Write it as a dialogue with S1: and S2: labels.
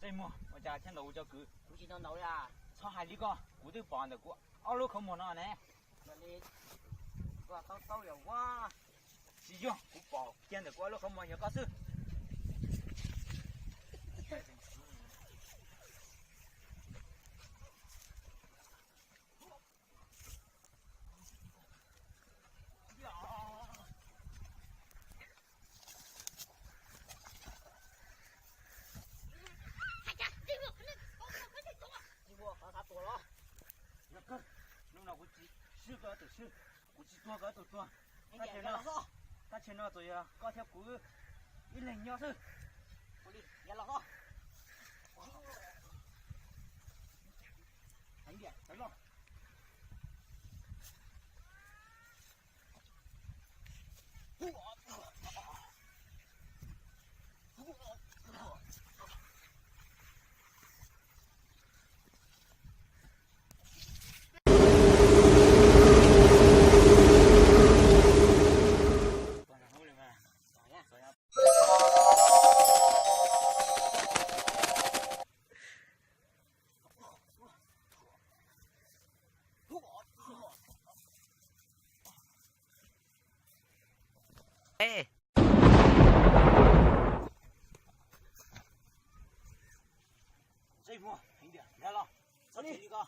S1: 这么我家听到我叫狗，
S2: 估计能到呀。
S1: 朝海里个，我都帮着过，二路口么那呢？
S2: 那你我到了哇，
S1: 只用我帮见得过路口么要搞手。多个都多，他前头左右高条狗一冷鸟手，
S2: 我哩也老好，
S1: 很点，来了。
S2: 哎，
S1: 这一步很点，来了，这里一个。